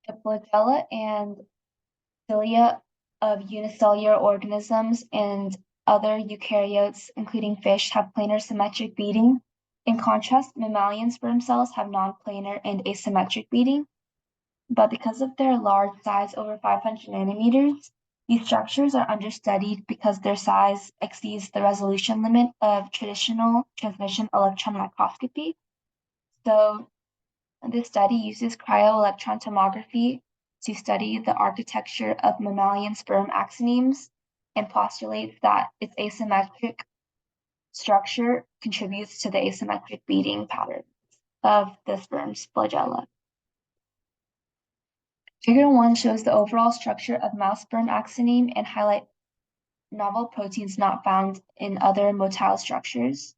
The flagella and cilia of unicellular organisms and other eukaryotes, including fish, have planar symmetric beating. In contrast, mammalian sperm cells have non-planar and asymmetric beating. But because of their large size, over 500 nanometers, these structures are understudied because their size exceeds the resolution limit of traditional transmission electron microscopy. So this study uses cryo-electron tomography to study the architecture of mammalian sperm axonemes and postulates that its asymmetric structure contributes to the asymmetric beating pattern of the sperm's flagella. Figure 1 shows the overall structure of mouse sperm axoneme and highlight novel proteins not found in other motile structures.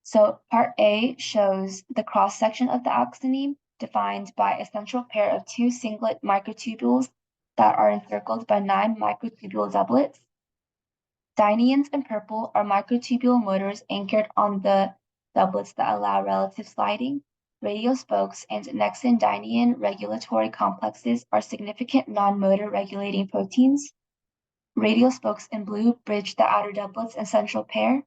So part A shows the cross-section of the axoneme, defined by a central pair of 2 singlet microtubules that are encircled by 9 microtubule doublets. Dyneins in purple are microtubule motors anchored on the doublets that allow relative sliding. Radial spokes and nexin dynein regulatory complexes are significant non-motor regulating proteins. Radial spokes in blue bridge the outer doublets and central pair.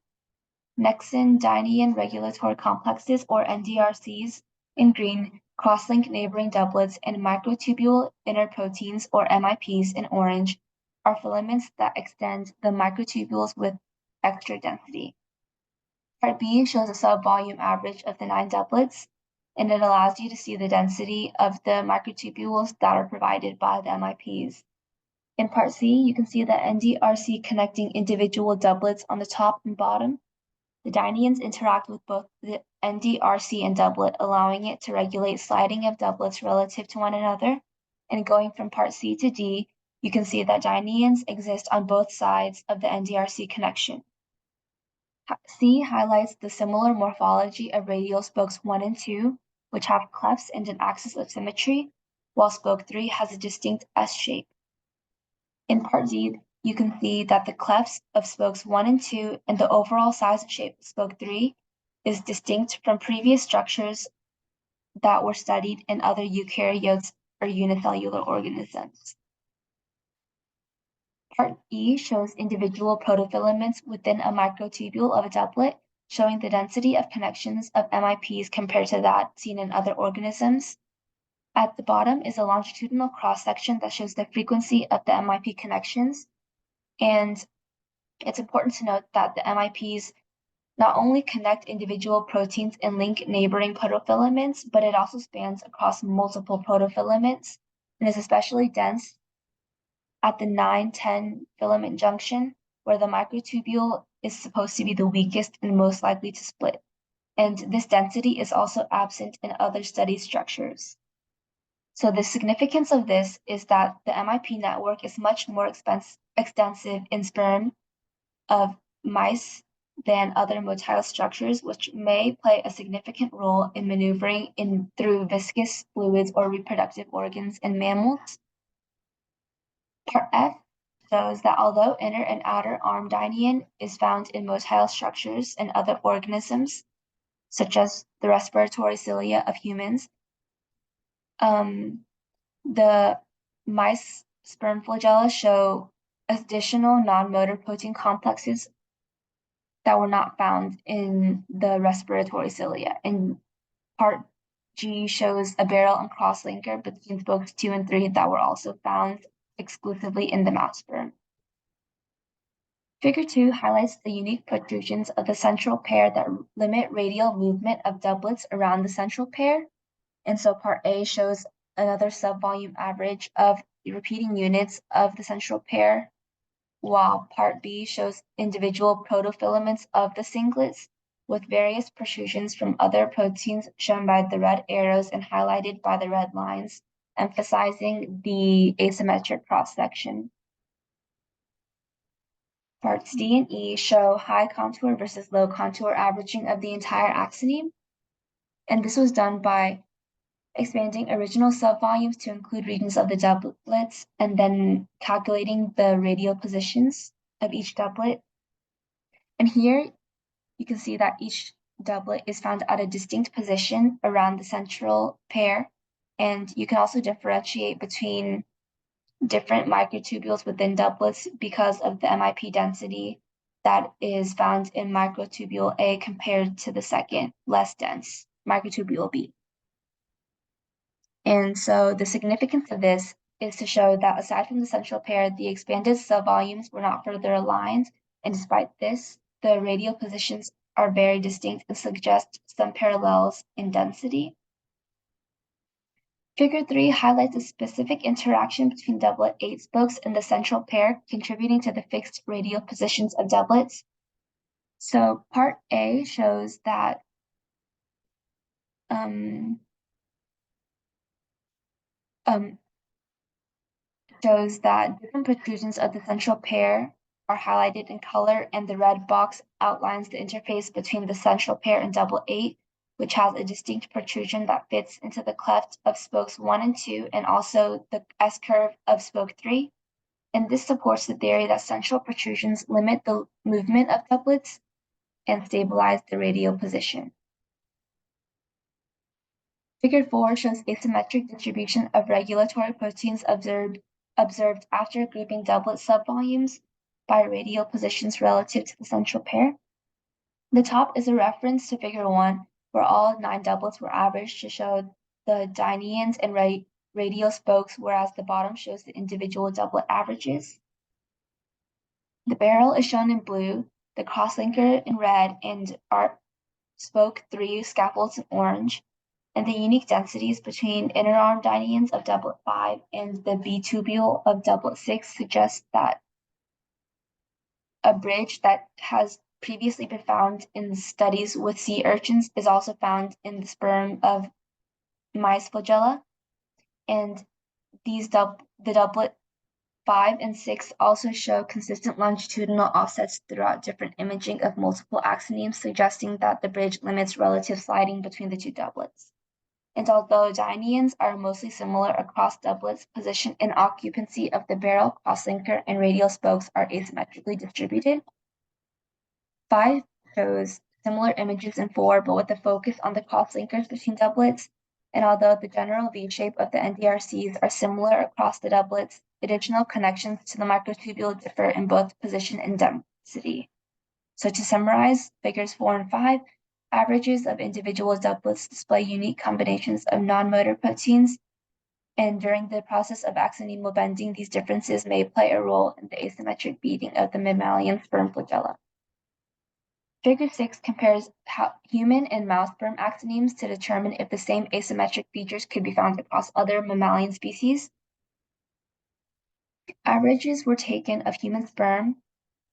Nexin dynein regulatory complexes, or NDRCs, in green cross-link neighboring doublets, and microtubule inner proteins, or MIPs, in orange, are filaments that extend the microtubules with extra density. Part B shows a subvolume average of the 9 doublets, and it allows you to see the density of the microtubules that are provided by the MIPs. In Part C, you can see the NDRC connecting individual doublets on the top and bottom. The dyneins interact with both the NDRC and doublet, allowing it to regulate sliding of doublets relative to one another. And going from Part C to D, you can see that dyneins exist on both sides of the NDRC connection. C highlights the similar morphology of radial spokes 1 and 2, which have clefts and an axis of symmetry, while spoke 3 has a distinct S shape. In Part D, you can see that the clefts of spokes 1 and 2 and the overall size and shape of spoke 3 is distinct from previous structures that were studied in other eukaryotes or unicellular organisms. Part E shows individual protofilaments within a microtubule of a doublet, showing the density of connections of MIPs compared to that seen in other organisms. At the bottom is a longitudinal cross-section that shows the frequency of the MIP connections. And it's important to note that the MIPs not only connect individual proteins and link neighboring protofilaments, but it also spans across multiple protofilaments and is especially dense at the 9-10 filament junction, where the microtubule is supposed to be the weakest and most likely to split. And this density is also absent in other study structures. So the significance of this is that the MIP network is much more extensive in sperm of mice than other motile structures, which may play a significant role in maneuvering through viscous fluids or reproductive organs in mammals. Part F shows that although inner and outer arm dynein is found in motile structures and other organisms, such as the respiratory cilia of humans, the mice sperm flagella show additional non-motor protein complexes that were not found in the respiratory cilia. And Part G shows a barrel and cross-linker between spokes 2 and 3 that were also found exclusively in the mouse sperm. Figure 2 highlights the unique protrusions of the central pair that limit radial movement of doublets around the central pair. And so Part A shows another subvolume average of the repeating units of the central pair, while Part B shows individual protofilaments of the singlets with various protrusions from other proteins shown by the red arrows and highlighted by the red lines, emphasizing the asymmetric cross-section. Parts D and E show high contour versus low contour averaging of the entire axoneme, and this was done by expanding original subvolumes to include regions of the doublets, and then calculating the radial positions of each doublet. And here you can see that each doublet is found at a distinct position around the central pair, And you can also differentiate between different microtubules within doublets because of the MIP density that is found in microtubule A compared to the second, less dense, microtubule B. And so the significance of this is to show that aside from the central pair, the expanded subvolumes were not further aligned, and despite this, the radial positions are very distinct and suggest some parallels in density. Figure 3 highlights a specific interaction between doublet 8 spokes and the central pair, contributing to the fixed radial positions of doublets. So part A shows that different protrusions of the central pair are highlighted in color, and the red box outlines the interface between the central pair and doublet 8, which has a distinct protrusion that fits into the cleft of spokes 1 and 2, and also the S-curve of spoke 3. And this supports the theory that central protrusions limit the movement of doublets and stabilize the radial position. Figure 4 shows asymmetric distribution of regulatory proteins observed after grouping doublet subvolumes by radial positions relative to the central pair. The top is a reference to Figure 1, where all 9 doublets were averaged to show the dyneins and radial spokes, whereas the bottom shows the individual doublet averages. The barrel is shown in blue, the crosslinker in red, and our spoke 3 scaffolds in orange. And the unique densities between inner arm dyneins of doublet 5 and the B tubule of doublet 6 suggest that a bridge that has previously been found in studies with sea urchins is also found in the sperm of mice flagella. And the doublet 5 and 6 also show consistent longitudinal offsets throughout different imaging of multiple axonemes, suggesting that the bridge limits relative sliding between the two doublets. And although dyneins are mostly similar across doublets, position and occupancy of the barrel, crosslinker, and radial spokes are asymmetrically distributed. 5 shows similar images in 4, but with a focus on the crosslinkers between doublets. And although the general V shape of the NDRCs are similar across the doublets, additional connections to the microtubule differ in both position and density. So to summarize, figures 4 and 5, averages of individual doublets display unique combinations of non-motor proteins, and during the process of axonemal bending, these differences may play a role in the asymmetric beating of the mammalian sperm flagella. Figure 6 compares human and mouse sperm axonemes to determine if the same asymmetric features could be found across other mammalian species. Averages were taken of human sperm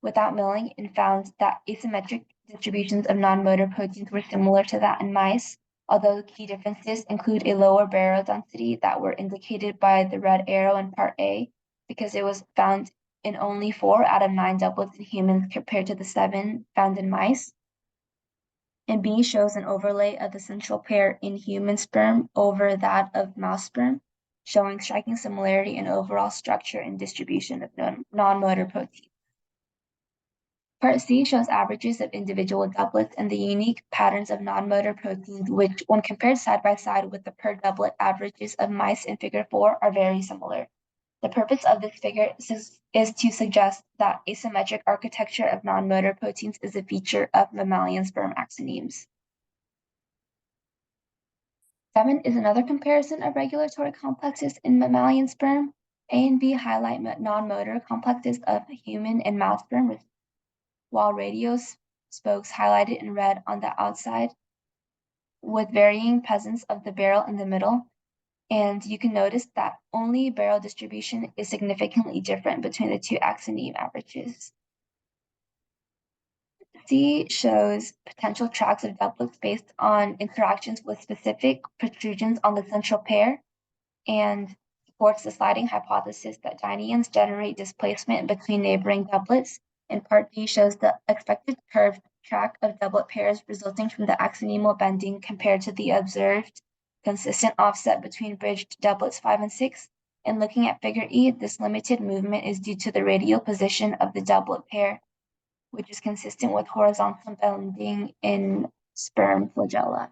without milling and found that asymmetric distributions of non-motor proteins were similar to that in mice, although the key differences include a lower barrel density that were indicated by the red arrow in part A, because it was found in only 4 out of 9 doublets in humans compared to the 7 found in mice. And B shows an overlay of the central pair in human sperm over that of mouse sperm, showing striking similarity in overall structure and distribution of non-motor proteins. Part C shows averages of individual doublets and the unique patterns of non-motor proteins, which, when compared side by side with the per doublet averages of mice in Figure 4, are very similar. The purpose of this figure is to suggest that asymmetric architecture of non-motor proteins is a feature of mammalian sperm axonemes. 7 is another comparison of regulatory complexes in mammalian sperm. A and B highlight non-motor complexes of human and mouse sperm, while radial spokes highlighted in red on the outside, with varying presence of the barrel in the middle. And you can notice that only barrel distribution is significantly different between the two axoneme averages. C shows potential tracks of doublets based on interactions with specific protrusions on the central pair, and supports the sliding hypothesis that dyneins generate displacement between neighboring doublets. And part D shows the expected curved track of doublet pairs resulting from the axonemal bending compared to the observed consistent offset between bridged doublets 5 and 6. And looking at Figure E, this limited movement is due to the radial position of the doublet pair, which is consistent with horizontal bending in sperm flagella.